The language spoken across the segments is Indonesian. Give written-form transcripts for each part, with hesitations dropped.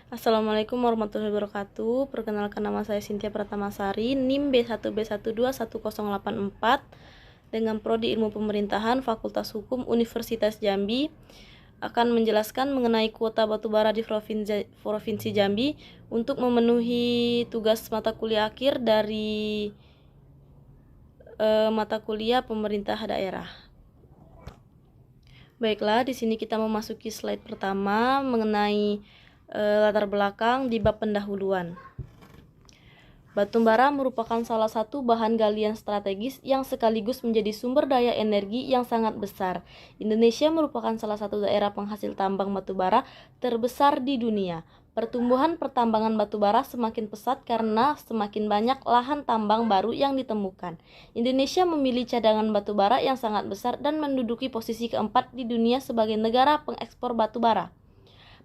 Assalamualaikum warahmatullahi wabarakatuh. Perkenalkan, nama saya Cynthia Pratamasari, NIM B1B121084 dengan Prodi Ilmu Pemerintahan Fakultas Hukum Universitas Jambi, akan menjelaskan mengenai kuota batubara di Provinsi Jambi untuk memenuhi tugas mata kuliah akhir dari mata kuliah pemerintah daerah. Baiklah, di sini kita memasuki slide pertama mengenai latar belakang di bab pendahuluan. Batubara merupakan salah satu bahan galian strategis yang sekaligus menjadi sumber daya energi yang sangat besar. Indonesia merupakan salah satu daerah penghasil tambang batubara terbesar di dunia. Pertumbuhan pertambangan batubara semakin pesat karena semakin banyak lahan tambang baru yang ditemukan. Indonesia memiliki cadangan batubara yang sangat besar dan menduduki posisi keempat di dunia sebagai negara pengekspor batubara.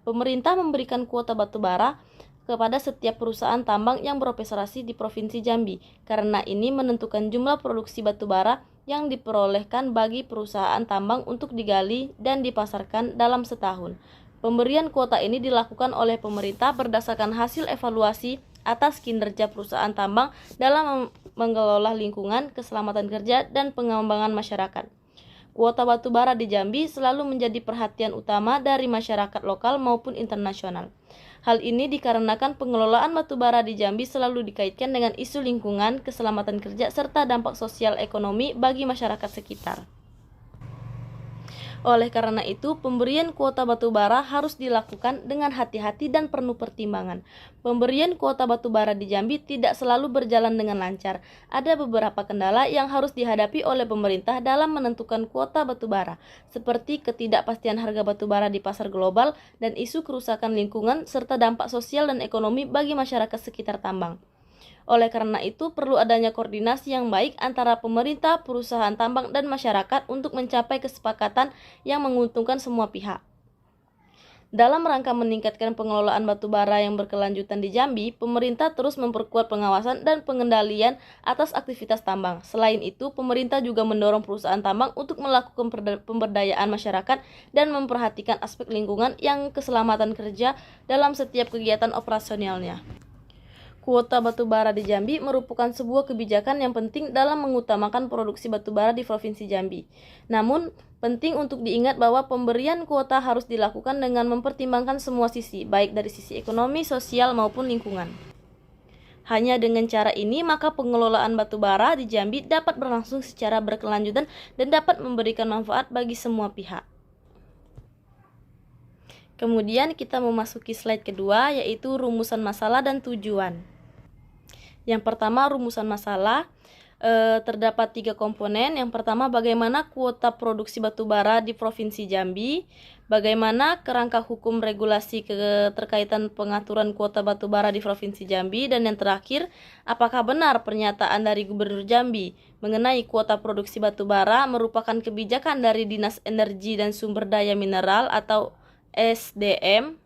Pemerintah memberikan kuota batubara kepada setiap perusahaan tambang yang beroperasi di Provinsi Jambi. Karena ini menentukan jumlah produksi batubara yang diperolehkan bagi perusahaan tambang untuk digali dan dipasarkan dalam setahun. Pemberian kuota ini dilakukan oleh pemerintah berdasarkan hasil evaluasi atas kinerja perusahaan tambang dalam mengelola lingkungan, keselamatan kerja, dan pengembangan masyarakat. Kuota batubara di Jambi selalu menjadi perhatian utama dari masyarakat lokal maupun internasional. Hal ini dikarenakan pengelolaan batubara di Jambi selalu dikaitkan dengan isu lingkungan, keselamatan kerja, serta dampak sosial ekonomi bagi masyarakat sekitar. Oleh karena itu, pemberian kuota batubara harus dilakukan dengan hati-hati dan penuh pertimbangan. Pemberian kuota batubara di Jambi tidak selalu berjalan dengan lancar. Ada beberapa kendala yang harus dihadapi oleh pemerintah dalam menentukan kuota batubara, seperti ketidakpastian harga batubara di pasar global dan isu kerusakan lingkungan serta dampak sosial dan ekonomi bagi masyarakat sekitar tambang. Oleh karena itu, perlu adanya koordinasi yang baik antara pemerintah, perusahaan tambang, dan masyarakat untuk mencapai kesepakatan yang menguntungkan semua pihak. Dalam rangka meningkatkan pengelolaan batubara yang berkelanjutan di Jambi, pemerintah terus memperkuat pengawasan dan pengendalian atas aktivitas tambang. Selain itu, pemerintah juga mendorong perusahaan tambang untuk melakukan pemberdayaan masyarakat dan memperhatikan aspek lingkungan yang keselamatan kerja dalam setiap kegiatan operasionalnya. Kuota batubara di Jambi merupakan sebuah kebijakan yang penting dalam mengutamakan produksi batubara di Provinsi Jambi. Namun, penting untuk diingat bahwa pemberian kuota harus dilakukan dengan mempertimbangkan semua sisi, baik dari sisi ekonomi, sosial, maupun lingkungan. Hanya dengan cara ini, maka pengelolaan batubara di Jambi dapat berlangsung secara berkelanjutan dan dapat memberikan manfaat bagi semua pihak. Kemudian kita memasuki slide kedua, yaitu rumusan masalah dan tujuan. Yang pertama, rumusan masalah. Terdapat 3 komponen. Yang pertama, bagaimana kuota produksi batubara di Provinsi Jambi, bagaimana kerangka hukum regulasi keterkaitan pengaturan kuota batubara di Provinsi Jambi, dan yang terakhir, apakah benar pernyataan dari Gubernur Jambi mengenai kuota produksi batubara merupakan kebijakan dari Dinas Energi dan Sumber Daya Mineral atau SDM,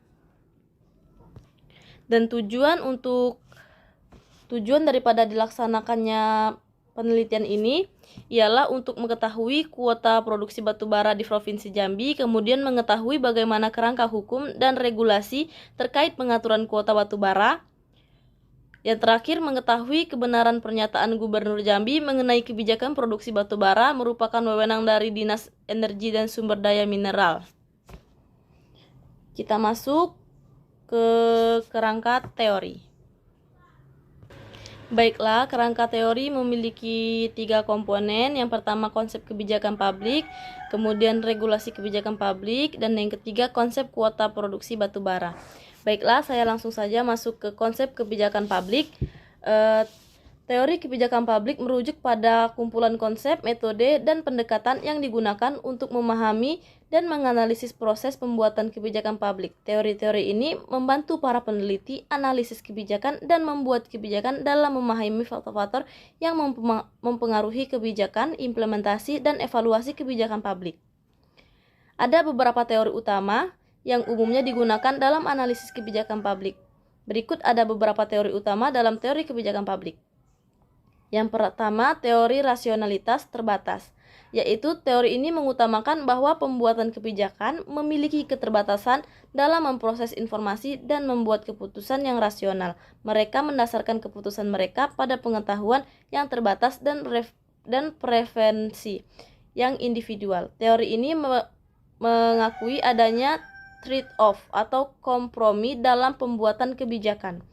dan tujuan daripada dilaksanakannya penelitian ini ialah untuk mengetahui kuota produksi batubara di Provinsi Jambi, kemudian mengetahui bagaimana kerangka hukum dan regulasi terkait pengaturan kuota batubara. Yang terakhir, mengetahui kebenaran pernyataan Gubernur Jambi mengenai kebijakan produksi batubara merupakan wewenang dari Dinas Energi dan Sumber Daya Mineral. Kita masuk ke kerangka teori. Baiklah, kerangka teori memiliki 3 komponen. Yang pertama, konsep kebijakan publik, kemudian regulasi kebijakan publik, dan yang ketiga, konsep kuota produksi batubara. Baiklah, saya langsung saja masuk ke konsep kebijakan publik. Teori kebijakan publik merujuk pada kumpulan konsep, metode, dan pendekatan yang digunakan untuk memahami dan menganalisis proses pembuatan kebijakan publik. Teori-teori ini membantu para peneliti analisis kebijakan dan membuat kebijakan dalam memahami faktor-faktor yang mempengaruhi kebijakan, implementasi, dan evaluasi kebijakan publik. Ada beberapa teori utama yang umumnya digunakan dalam analisis kebijakan publik. Berikut ada beberapa teori utama dalam teori kebijakan publik. Yang pertama, teori rasionalitas terbatas. yaitu teori ini mengutamakan bahwa pembuatan kebijakan memiliki keterbatasan dalam memproses informasi dan membuat keputusan yang rasional. Mereka mendasarkan keputusan mereka pada pengetahuan yang terbatas dan preferensi yang individual. Teori ini mengakui adanya trade-off atau kompromi dalam pembuatan kebijakan.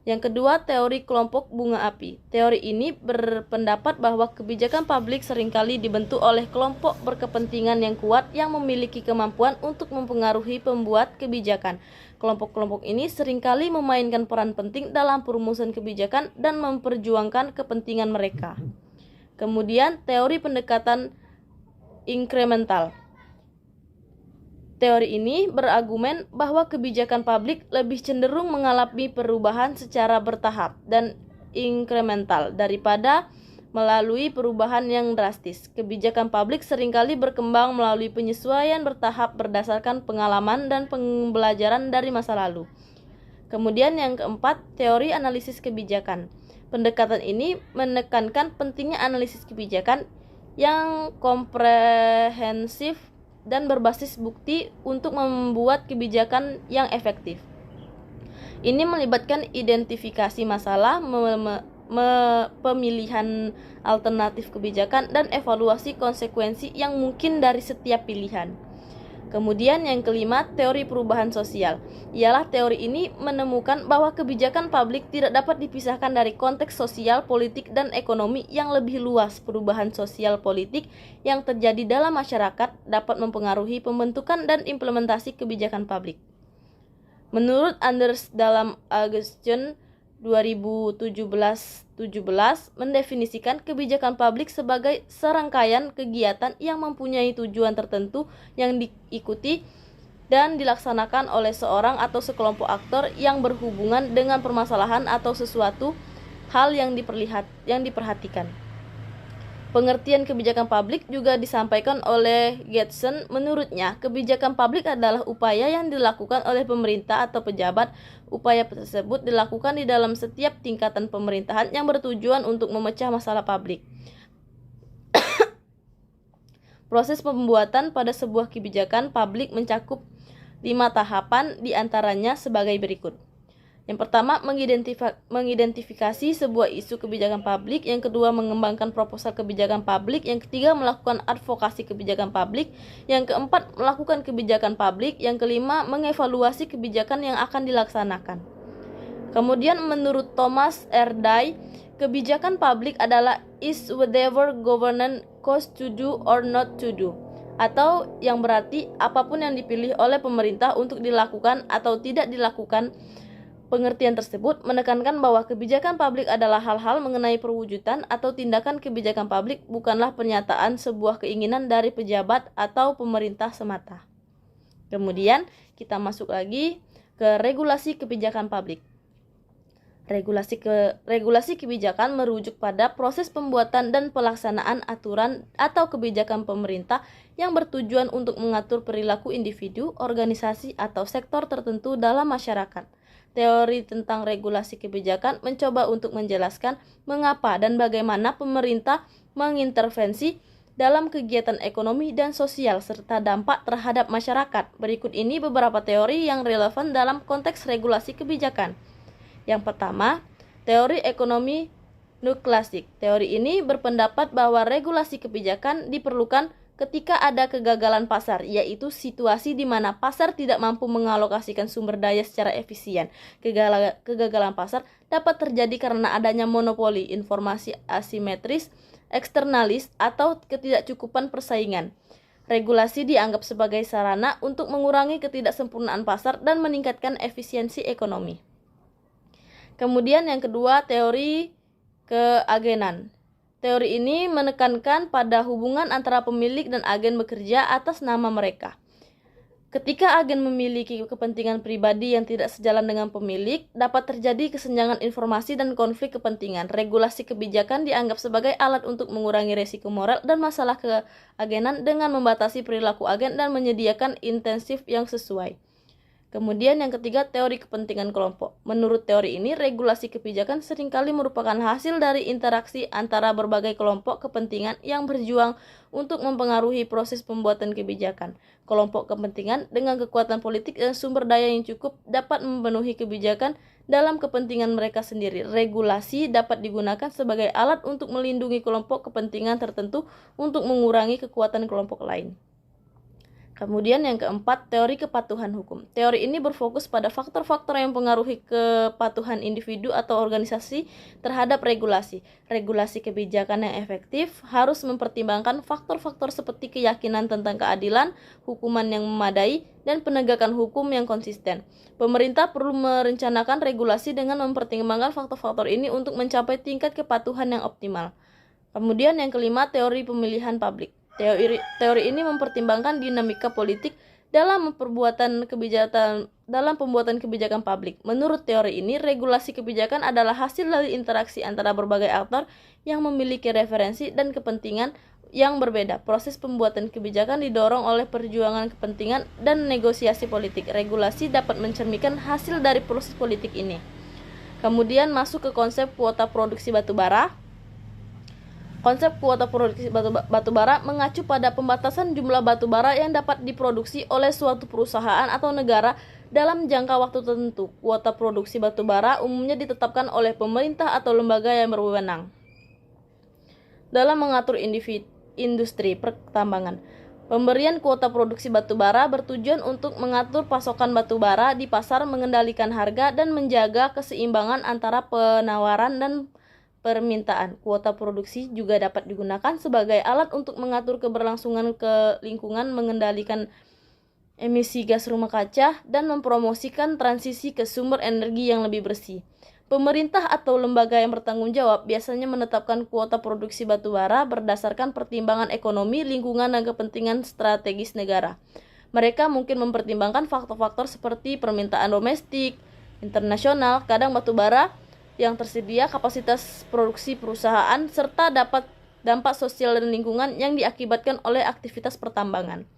Yang kedua, teori kelompok bunga api. Teori ini berpendapat bahwa kebijakan publik seringkali dibentuk oleh kelompok berkepentingan yang kuat yang memiliki kemampuan untuk mempengaruhi pembuat kebijakan. Kelompok-kelompok ini seringkali memainkan peran penting dalam perumusan kebijakan dan memperjuangkan kepentingan mereka. Kemudian, teori pendekatan inkremental. Teori ini berargumen bahwa kebijakan publik lebih cenderung mengalami perubahan secara bertahap dan inkremental daripada melalui perubahan yang drastis. Kebijakan publik seringkali berkembang melalui penyesuaian bertahap berdasarkan pengalaman dan pembelajaran dari masa lalu. Kemudian yang keempat, teori analisis kebijakan. Pendekatan ini menekankan pentingnya analisis kebijakan yang komprehensif dan berbasis bukti untuk membuat kebijakan yang efektif. Ini melibatkan identifikasi masalah, pemilihan alternatif kebijakan, dan evaluasi konsekuensi yang mungkin dari setiap pilihan. Kemudian yang kelima, teori perubahan sosial. Ialah teori ini menemukan bahwa kebijakan publik tidak dapat dipisahkan dari konteks sosial, politik, dan ekonomi yang lebih luas. Perubahan sosial politik yang terjadi dalam masyarakat dapat mempengaruhi pembentukan dan implementasi kebijakan publik. Menurut Anders dalam Augustion 2017 mendefinisikan kebijakan publik sebagai serangkaian kegiatan yang mempunyai tujuan tertentu yang diikuti dan dilaksanakan oleh seorang atau sekelompok aktor yang berhubungan dengan permasalahan atau sesuatu hal yang diperhatikan. Pengertian kebijakan publik juga disampaikan oleh Getson. Menurutnya, kebijakan publik adalah upaya yang dilakukan oleh pemerintah atau pejabat. Upaya tersebut dilakukan di dalam setiap tingkatan pemerintahan yang bertujuan untuk memecah masalah publik. Proses pembuatan pada sebuah kebijakan publik mencakup 5 tahapan, diantaranya sebagai berikut. Yang pertama, mengidentifikasi sebuah isu kebijakan publik. Yang kedua, mengembangkan proposal kebijakan publik. Yang ketiga, melakukan advokasi kebijakan publik. Yang keempat, melakukan kebijakan publik. Yang kelima, mengevaluasi kebijakan yang akan dilaksanakan. Kemudian menurut Thomas R. Dye, kebijakan publik adalah is whatever government goes to do or not to do, atau yang berarti apapun yang dipilih oleh pemerintah untuk dilakukan atau tidak dilakukan. Pengertian tersebut menekankan bahwa kebijakan publik adalah hal-hal mengenai perwujudan atau tindakan kebijakan publik, bukanlah pernyataan sebuah keinginan dari pejabat atau pemerintah semata. Kemudian kita masuk lagi ke regulasi kebijakan publik. Regulasi kebijakan merujuk pada proses pembuatan dan pelaksanaan aturan atau kebijakan pemerintah yang bertujuan untuk mengatur perilaku individu, organisasi, atau sektor tertentu dalam masyarakat. Teori tentang regulasi kebijakan mencoba untuk menjelaskan mengapa dan bagaimana pemerintah mengintervensi dalam kegiatan ekonomi dan sosial serta dampak terhadap masyarakat. Berikut ini beberapa teori yang relevan dalam konteks regulasi kebijakan. Yang pertama, teori ekonomi nuklasik. Teori ini berpendapat bahwa regulasi kebijakan diperlukan ketika ada kegagalan pasar, yaitu situasi di mana pasar tidak mampu mengalokasikan sumber daya secara efisien. Kegagalan pasar dapat terjadi karena adanya monopoli, informasi asimetris, eksternalis, atau ketidakcukupan persaingan. Regulasi dianggap sebagai sarana untuk mengurangi ketidaksempurnaan pasar dan meningkatkan efisiensi ekonomi. Kemudian yang kedua, teori keagenan. Teori ini menekankan pada hubungan antara pemilik dan agen bekerja atas nama mereka. Ketika agen memiliki kepentingan pribadi yang tidak sejalan dengan pemilik, dapat terjadi kesenjangan informasi dan konflik kepentingan. Regulasi kebijakan dianggap sebagai alat untuk mengurangi resiko moral dan masalah keagenan dengan membatasi perilaku agen dan menyediakan insentif yang sesuai. Kemudian yang ketiga, teori kepentingan kelompok. Menurut teori ini, regulasi kebijakan seringkali merupakan hasil dari interaksi antara berbagai kelompok kepentingan yang berjuang untuk mempengaruhi proses pembuatan kebijakan. Kelompok kepentingan dengan kekuatan politik dan sumber daya yang cukup dapat memenuhi kebijakan dalam kepentingan mereka sendiri. Regulasi dapat digunakan sebagai alat untuk melindungi kelompok kepentingan tertentu untuk mengurangi kekuatan kelompok lain. Kemudian yang keempat, teori kepatuhan hukum. Teori ini berfokus pada faktor-faktor yang mempengaruhi kepatuhan individu atau organisasi terhadap regulasi. Regulasi kebijakan yang efektif harus mempertimbangkan faktor-faktor seperti keyakinan tentang keadilan, hukuman yang memadai, dan penegakan hukum yang konsisten. Pemerintah perlu merencanakan regulasi dengan mempertimbangkan faktor-faktor ini untuk mencapai tingkat kepatuhan yang optimal. Kemudian yang kelima, teori pemilihan publik. Teori ini mempertimbangkan dinamika politik dalam pembuatan kebijakan publik. Menurut teori ini, regulasi kebijakan adalah hasil dari interaksi antara berbagai aktor yang memiliki referensi dan kepentingan yang berbeda. Proses pembuatan kebijakan didorong oleh perjuangan kepentingan dan negosiasi politik. Regulasi dapat mencerminkan hasil dari proses politik ini. Kemudian masuk ke konsep kuota produksi batubara. Konsep kuota produksi batubara mengacu pada pembatasan jumlah batubara yang dapat diproduksi oleh suatu perusahaan atau negara dalam jangka waktu tertentu. Kuota produksi batubara umumnya ditetapkan oleh pemerintah atau lembaga yang berwenang dalam mengatur industri pertambangan. Pemberian kuota produksi batubara bertujuan untuk mengatur pasokan batubara di pasar, mengendalikan harga, dan menjaga keseimbangan antara penawaran dan permintaan. Kuota produksi juga dapat digunakan sebagai alat untuk mengatur keberlangsungan ke lingkungan, mengendalikan emisi gas rumah kaca, dan mempromosikan transisi ke sumber energi yang lebih bersih. Pemerintah atau lembaga yang bertanggung jawab biasanya menetapkan kuota produksi batubara berdasarkan pertimbangan ekonomi, lingkungan, dan kepentingan strategis negara. Mereka mungkin mempertimbangkan faktor-faktor seperti permintaan domestik, internasional, kadar batubara yang tersedia, kapasitas produksi perusahaan, serta dampak sosial dan lingkungan yang diakibatkan oleh aktivitas pertambangan.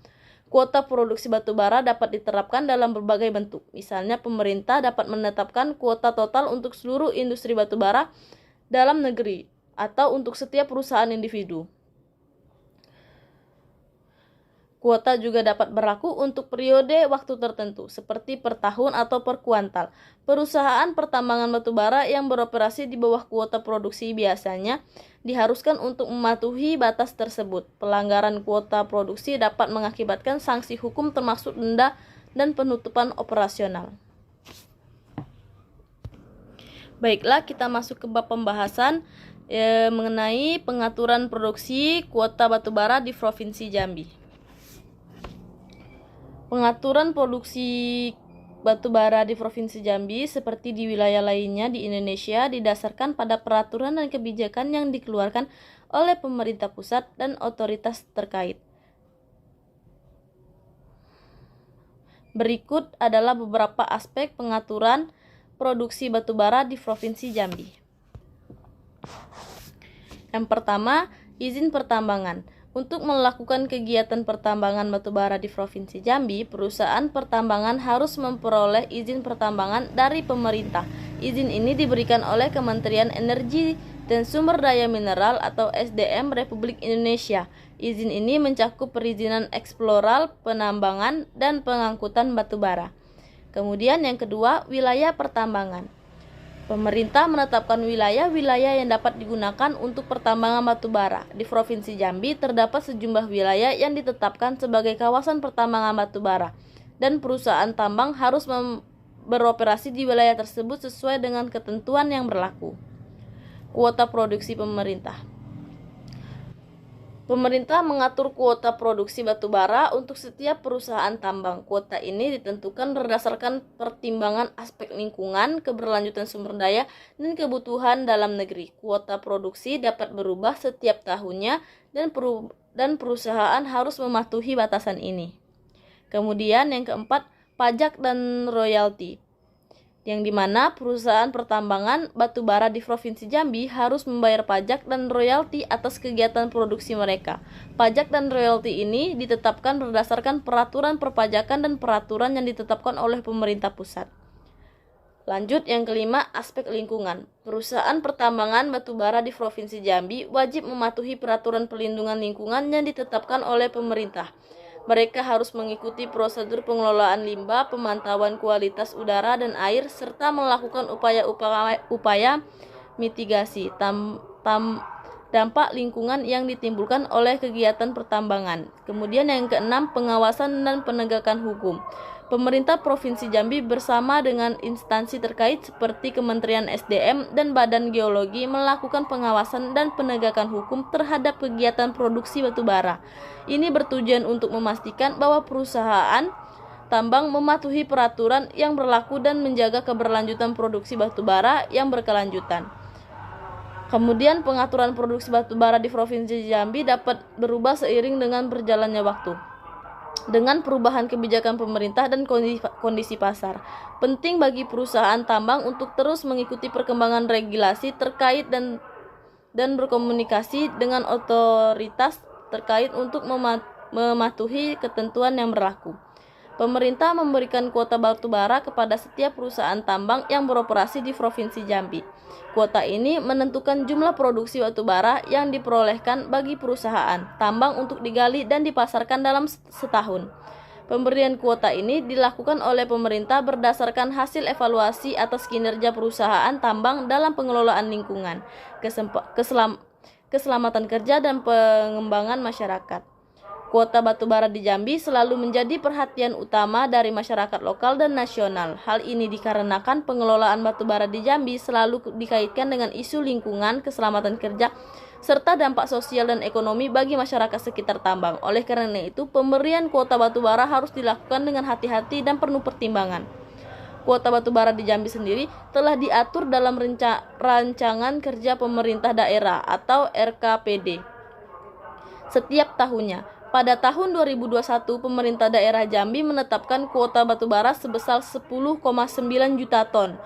Kuota produksi batubara dapat diterapkan dalam berbagai bentuk. Misalnya, pemerintah dapat menetapkan kuota total untuk seluruh industri batubara dalam negeri atau untuk setiap perusahaan individu. Kuota juga dapat berlaku untuk periode waktu tertentu, seperti per tahun atau per kuartal. Perusahaan pertambangan batubara yang beroperasi di bawah kuota produksi biasanya diharuskan untuk mematuhi batas tersebut. Pelanggaran kuota produksi dapat mengakibatkan sanksi hukum termasuk denda dan penutupan operasional. Baiklah, kita masuk ke bab pembahasan mengenai pengaturan produksi kuota batubara di Provinsi Jambi. Pengaturan produksi batubara di Provinsi Jambi seperti di wilayah lainnya di Indonesia didasarkan pada peraturan dan kebijakan yang dikeluarkan oleh pemerintah pusat dan otoritas terkait. Berikut adalah beberapa aspek pengaturan produksi batubara di Provinsi Jambi. Yang pertama, izin pertambangan. Untuk melakukan kegiatan pertambangan batubara di Provinsi Jambi, perusahaan pertambangan harus memperoleh izin pertambangan dari pemerintah. Izin ini diberikan oleh Kementerian Energi dan Sumber Daya Mineral atau SDM Republik Indonesia. Izin ini mencakup perizinan eksploral, penambangan, dan pengangkutan batubara. Kemudian yang kedua, wilayah pertambangan. Pemerintah menetapkan wilayah-wilayah yang dapat digunakan untuk pertambangan batubara. Di Provinsi Jambi terdapat sejumlah wilayah yang ditetapkan sebagai kawasan pertambangan batubara, dan perusahaan tambang harus beroperasi di wilayah tersebut sesuai dengan ketentuan yang berlaku. Kuota produksi pemerintah. Pemerintah mengatur kuota produksi batubara untuk setiap perusahaan tambang. Kuota ini ditentukan berdasarkan pertimbangan aspek lingkungan, keberlanjutan sumber daya, dan kebutuhan dalam negeri. Kuota produksi dapat berubah setiap tahunnya dan perusahaan harus mematuhi batasan ini. Kemudian yang keempat, pajak dan royalti. yang dimana perusahaan pertambangan batubara di Provinsi Jambi harus membayar pajak dan royalti atas kegiatan produksi mereka. Pajak dan royalti ini ditetapkan berdasarkan peraturan perpajakan dan peraturan yang ditetapkan oleh pemerintah pusat. Lanjut, yang kelima, aspek lingkungan. Perusahaan pertambangan batubara di Provinsi Jambi wajib mematuhi peraturan perlindungan lingkungan yang ditetapkan oleh pemerintah. Mereka harus mengikuti prosedur pengelolaan limbah, pemantauan kualitas udara dan air, serta melakukan upaya mitigasi dampak lingkungan yang ditimbulkan oleh kegiatan pertambangan. Kemudian yang keenam, pengawasan dan penegakan hukum. Pemerintah Provinsi Jambi bersama dengan instansi terkait seperti Kementerian SDM dan Badan Geologi melakukan pengawasan dan penegakan hukum terhadap kegiatan produksi batubara. Ini bertujuan untuk memastikan bahwa perusahaan tambang mematuhi peraturan yang berlaku dan menjaga keberlanjutan produksi batubara yang berkelanjutan. Kemudian pengaturan produksi batubara di Provinsi Jambi dapat berubah seiring dengan berjalannya waktu. Dengan perubahan kebijakan pemerintah dan kondisi pasar, penting bagi perusahaan tambang untuk terus mengikuti perkembangan regulasi terkait dan berkomunikasi dengan otoritas terkait untuk mematuhi ketentuan yang berlaku. Pemerintah memberikan kuota batubara kepada setiap perusahaan tambang yang beroperasi di Provinsi Jambi. Kuota ini menentukan jumlah produksi batubara yang diperolehkan bagi perusahaan tambang untuk digali dan dipasarkan dalam setahun. Pemberian kuota ini dilakukan oleh pemerintah berdasarkan hasil evaluasi atas kinerja perusahaan tambang dalam pengelolaan lingkungan, keselamatan kerja dan pengembangan masyarakat. Kuota batubara di Jambi selalu menjadi perhatian utama dari masyarakat lokal dan nasional. Hal ini dikarenakan pengelolaan batubara di Jambi selalu dikaitkan dengan isu lingkungan, keselamatan kerja, serta dampak sosial dan ekonomi bagi masyarakat sekitar tambang. Oleh karena itu, pemberian kuota batubara harus dilakukan dengan hati-hati dan penuh pertimbangan. Kuota batubara di Jambi sendiri telah diatur dalam rancangan kerja pemerintah daerah atau RKPD setiap tahunnya. Pada tahun 2021, pemerintah daerah Jambi menetapkan kuota batubara sebesar 10,9 juta ton.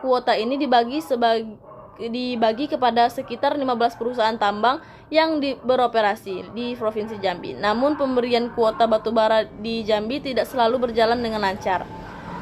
Kuota ini dibagi kepada sekitar 15 perusahaan tambang yang beroperasi di Provinsi Jambi. Namun pemberian kuota batubara di Jambi tidak selalu berjalan dengan lancar.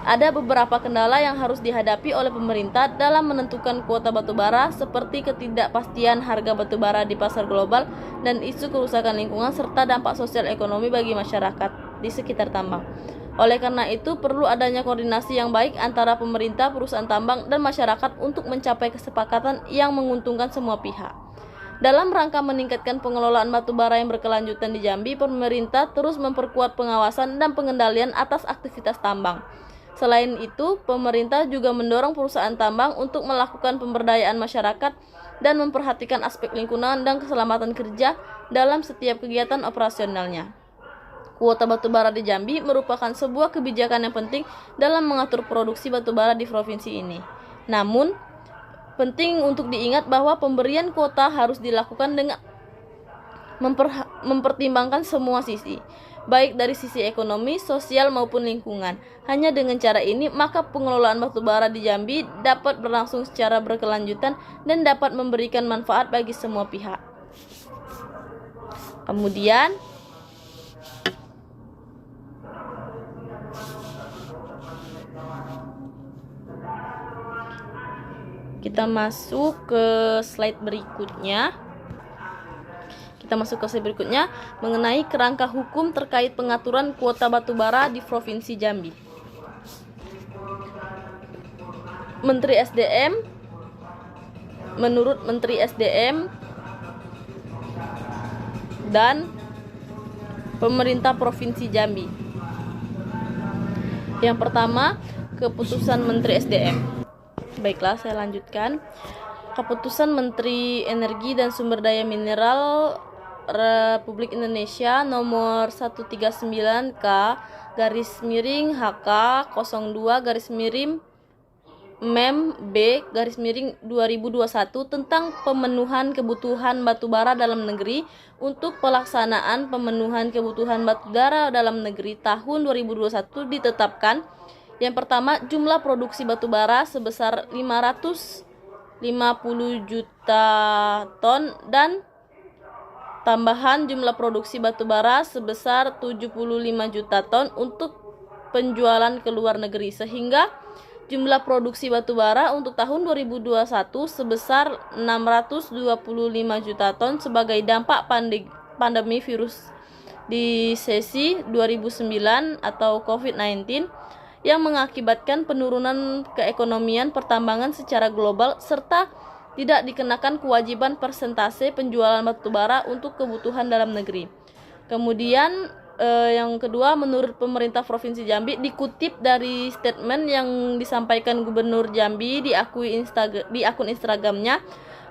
Ada beberapa kendala yang harus dihadapi oleh pemerintah dalam menentukan kuota batubara, seperti ketidakpastian harga batubara di pasar global dan isu kerusakan lingkungan serta dampak sosial ekonomi bagi masyarakat di sekitar tambang. Oleh karena itu, perlu adanya koordinasi yang baik antara pemerintah, perusahaan tambang, dan masyarakat untuk mencapai kesepakatan yang menguntungkan semua pihak. Dalam rangka meningkatkan pengelolaan batubara yang berkelanjutan di Jambi, pemerintah terus memperkuat pengawasan dan pengendalian atas aktivitas tambang. Selain itu, pemerintah juga mendorong perusahaan tambang untuk melakukan pemberdayaan masyarakat dan memperhatikan aspek lingkungan dan keselamatan kerja dalam setiap kegiatan operasionalnya. Kuota batubara di Jambi merupakan sebuah kebijakan yang penting dalam mengatur produksi batubara di provinsi ini. Namun, penting untuk diingat bahwa pemberian kuota harus dilakukan dengan mempertimbangkan semua sisi, baik dari sisi ekonomi, sosial maupun lingkungan. Hanya dengan cara ini, maka pengelolaan batubara di Jambi dapat berlangsung secara berkelanjutan dan dapat memberikan manfaat bagi semua pihak. Kemudian, kita masuk ke slide berikutnya. Mengenai kerangka hukum terkait pengaturan kuota batubara di Provinsi Jambi. Menurut Menteri SDM dan pemerintah Provinsi Jambi. Yang pertama, keputusan Menteri SDM. Baiklah, saya lanjutkan. Keputusan Menteri Energi dan Sumber Daya Mineral Republik Indonesia nomor 139K/02-MEM-B/2021 tentang pemenuhan kebutuhan batubara dalam negeri untuk pelaksanaan pemenuhan kebutuhan batubara dalam negeri tahun 2021 ditetapkan Yang pertama, jumlah produksi batubara sebesar 550 juta ton dan tambahan jumlah produksi batubara sebesar 75 juta ton untuk penjualan ke luar negeri, sehingga jumlah produksi batubara untuk tahun 2021 sebesar 625 juta ton sebagai dampak pandemi virus disease 2009 atau COVID-19 yang mengakibatkan penurunan keekonomian pertambangan secara global serta tidak dikenakan kewajiban persentase penjualan batubara untuk kebutuhan dalam negeri. Kemudian yang kedua, menurut pemerintah Provinsi Jambi, dikutip dari statement yang disampaikan Gubernur Jambi di akun Instagramnya,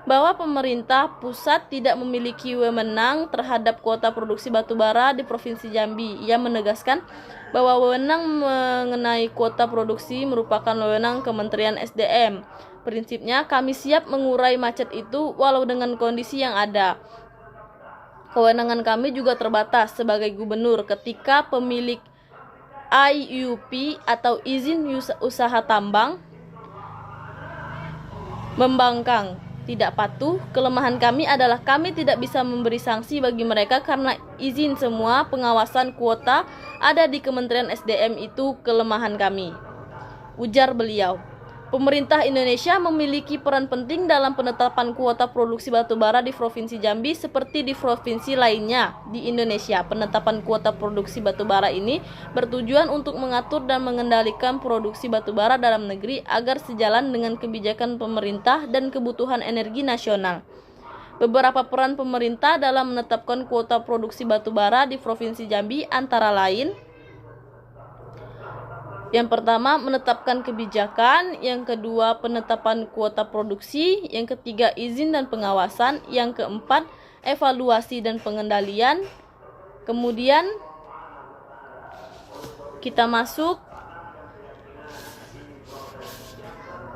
bahwa pemerintah pusat tidak memiliki wewenang terhadap kuota produksi batubara di Provinsi Jambi. Ia menegaskan bahwa wewenang mengenai kuota produksi merupakan wewenang Kementerian SDM. Prinsipnya, kami siap mengurai macet itu walau dengan kondisi yang ada. Kewenangan kami juga terbatas sebagai gubernur ketika pemilik IUP atau izin usaha tambang membangkang tidak patuh. Kelemahan kami adalah kami tidak bisa memberi sanksi bagi mereka karena izin semua pengawasan kuota ada di Kementerian SDM, itu kelemahan kami, ujar beliau. Pemerintah Indonesia memiliki peran penting dalam penetapan kuota produksi batubara di Provinsi Jambi seperti di provinsi lainnya di Indonesia. Penetapan kuota produksi batubara ini bertujuan untuk mengatur dan mengendalikan produksi batubara dalam negeri agar sejalan dengan kebijakan pemerintah dan kebutuhan energi nasional. Beberapa peran pemerintah dalam menetapkan kuota produksi batubara di Provinsi Jambi antara lain: yang pertama, menetapkan kebijakan. Yang kedua, penetapan kuota produksi. Yang ketiga, izin dan pengawasan. Yang keempat, evaluasi dan pengendalian. Kemudian kita masuk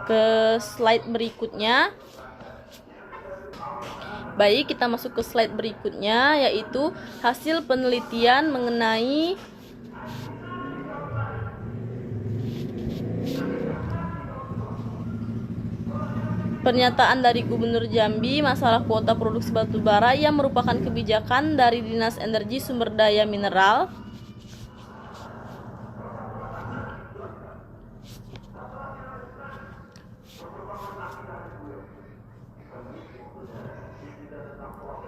ke slide berikutnya. Baik, kita masuk ke slide berikutnya, yaitu hasil penelitian mengenai pernyataan dari Gubernur Jambi masalah kuota produksi batubara yang merupakan kebijakan dari Dinas Energi Sumber Daya Mineral.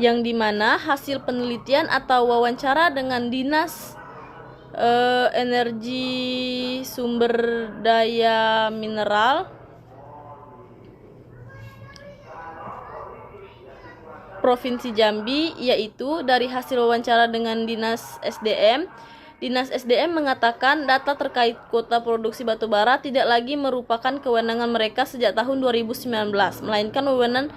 Yang dimana hasil penelitian atau wawancara dengan Dinas Energi Sumber Daya Mineral Provinsi Jambi, yaitu dari hasil wawancara dengan Dinas SDM. Dinas SDM mengatakan data terkait kuota produksi batubara tidak lagi merupakan kewenangan mereka sejak tahun 2019, melainkan wewenang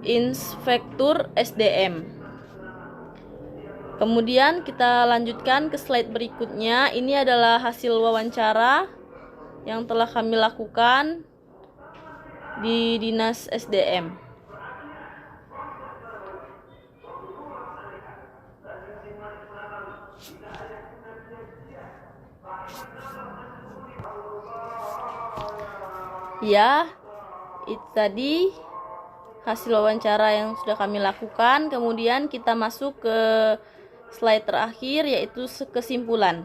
Inspektur SDM. Kemudian kita lanjutkan ke slide berikutnya. Ini adalah hasil wawancara yang telah kami lakukan di Dinas SDM. Ya, itu tadi hasil wawancara yang sudah kami lakukan. Kemudian kita masuk ke slide terakhir, yaitu kesimpulan.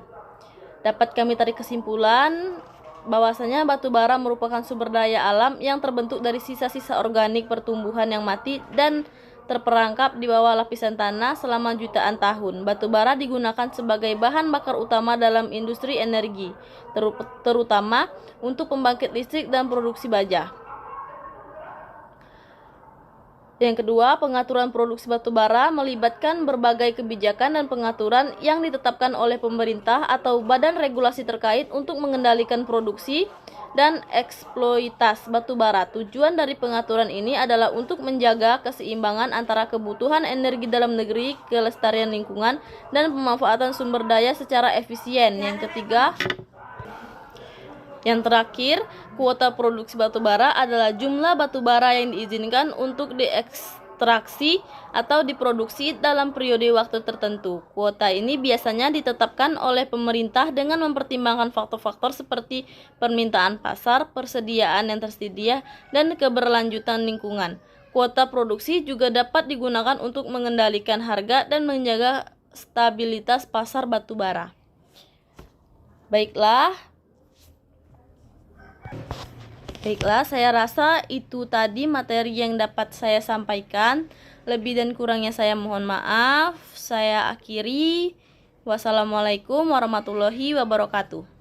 Dapat kami tarik kesimpulan bahwasanya batu bara merupakan sumber daya alam yang terbentuk dari sisa-sisa organik pertumbuhan yang mati dan terperangkap di bawah lapisan tanah selama jutaan tahun. Batu bara digunakan sebagai bahan bakar utama dalam industri energi, terutama untuk pembangkit listrik dan produksi baja. Yang kedua, pengaturan produksi batu bara melibatkan berbagai kebijakan dan pengaturan yang ditetapkan oleh pemerintah atau badan regulasi terkait untuk mengendalikan produksi dan eksploitasi batu bara. Tujuan dari pengaturan ini adalah untuk menjaga keseimbangan antara kebutuhan energi dalam negeri, kelestarian lingkungan, dan pemanfaatan sumber daya secara efisien. Yang terakhir, kuota produksi batu bara adalah jumlah batu bara yang diizinkan untuk diekstraksi atau diproduksi dalam periode waktu tertentu. Kuota ini biasanya ditetapkan oleh pemerintah dengan mempertimbangkan faktor-faktor seperti permintaan pasar, persediaan yang tersedia, dan keberlanjutan lingkungan. Kuota produksi juga dapat digunakan untuk mengendalikan harga dan menjaga stabilitas pasar batubara. Baiklah, saya rasa itu tadi materi yang dapat saya sampaikan. Lebih dan kurangnya saya mohon maaf. Saya akhiri. Wassalamualaikum warahmatullahi wabarakatuh.